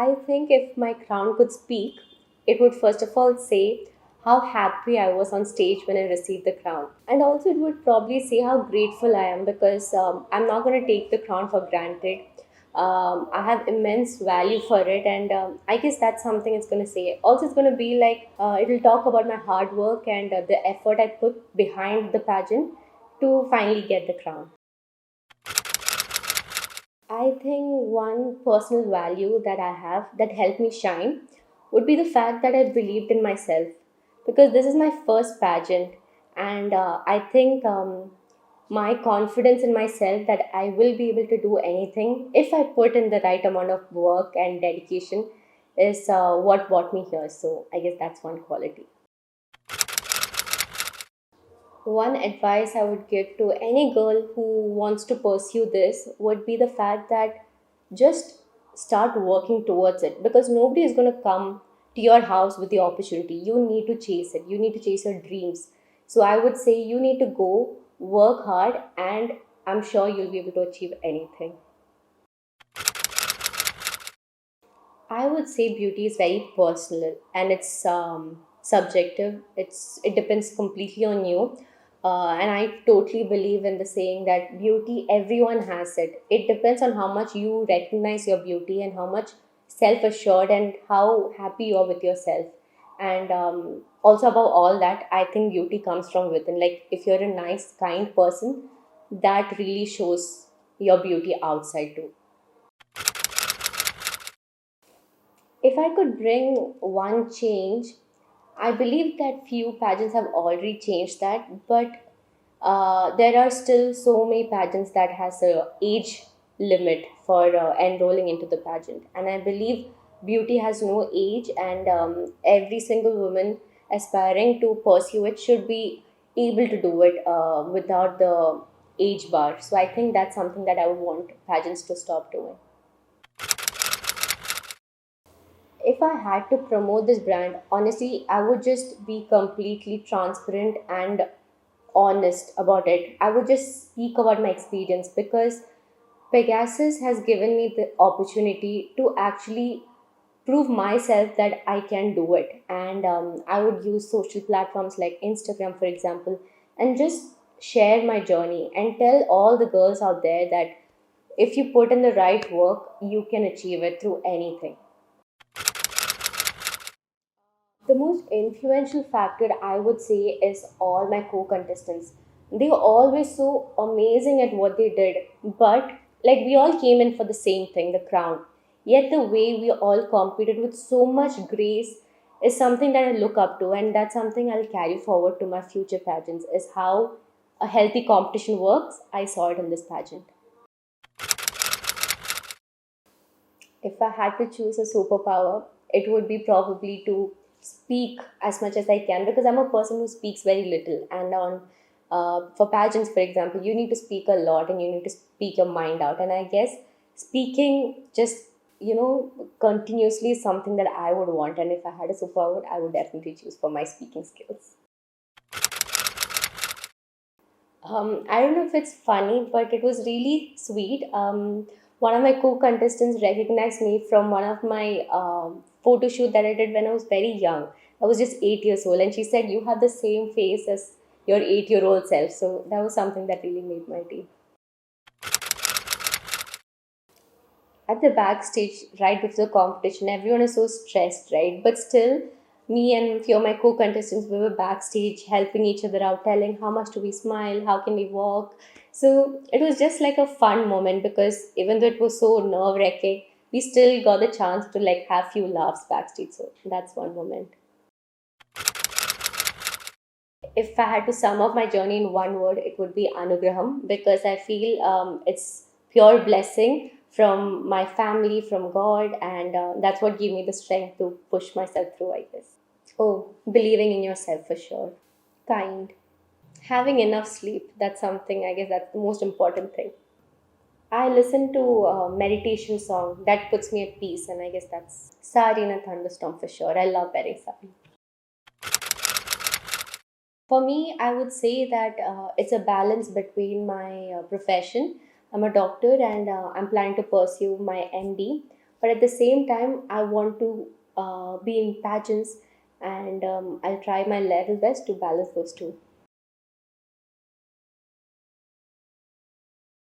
I think if my crown could speak, it would first of all say how happy I was on stage when I received the crown. And also, it would probably say how grateful I am because I'm not going to take the crown for granted. I have immense value for it, and I guess that's something it's going to say. Also, it's going to be like it'll talk about my hard work and the effort I put behind the pageant to finally get the crown. I think one personal value that I have that helped me shine would be the fact that I believed in myself because this is my first pageant, and I think my confidence in myself that I will be able to do anything if I put in the right amount of work and dedication is what brought me here. So I guess that's one quality. One advice I would give to any girl who wants to pursue this would be the fact that just start working towards it because nobody is going to come to your house with the opportunity. You need to chase it, you need to chase your dreams. So I would say you need to go work hard, and I'm sure you'll be able to achieve anything. I would say beauty is very personal and it's subjective. It depends completely on you, and I totally believe in the saying that beauty everyone has it. It depends on how much you recognize your beauty and how much self assured and how happy you are with yourself. And also above all that, I think beauty comes from within. Like if you're a nice, kind person, that really shows your beauty outside too. If I could bring one change, I believe that few pageants have already changed that, but there are still so many pageants that has a age limit for enrolling into the pageant, and I believe beauty has no age, and every single woman aspiring to pursue it should be able to do it without the age bar. So I think that's something that I would want pageants to stop doing. If I had to promote this brand, honestly, I would just be completely transparent and honest about it. I would just speak about my experience because Pegasus has given me the opportunity to actually prove myself that I can do it. And I would use social platforms like Instagram, for example, and just share my journey and tell all the girls out there that if you put in the right work, you can achieve it through anything. The most influential factor I would say is all my co-contestants. They were always so amazing at what they did, but like we all came in for the same thing, the crown. Yet the way we all competed with so much grace is something that I look up to, and that's something I'll carry forward to my future pageants. Is how a healthy competition works. I saw it in this pageant. If I had to choose a superpower, it would be probably to speak as much as I can because I'm a person who speaks very little. And on for pageants, for example, you need to speak a lot and you need to speak your mind out. And I guess speaking just continuously is something that I would want. And if I had a superpower, I would definitely choose for my speaking skills. I don't know if it's funny, but it was really sweet. One of my co-contestants recognized me from one of my photo shoot that I did when I was very young. I was just 8 years old, and she said, "You have the same face as your 8-year-old self." So that was something that really made my day. At the backstage right before the competition, everyone is so stressed, right? But still, me and few of my co-contestants, we were backstage helping each other out, telling how much do we smile, how can we walk. So it was just like a fun moment because even though it was so nerve-wracking, we still got the chance to like have few laughs backstage. So that's one moment. If I had to sum up my journey in one word, it would be Anugraham because I feel it's pure blessing from my family, from God, and that's what gave me the strength to push myself through, I guess. Oh, believing in yourself for sure. Kind. Having enough sleep, that's something, I guess that's the most important thing. I listen to a meditation song that puts me at peace, and I guess that's Sari in a Thunderstorm for sure. I love wearing sari. For me, I would say that it's a balance between my profession. I'm a doctor and I'm planning to pursue my MD. but at the same time I want to be in pageants, and I'll try my level best to balance those two.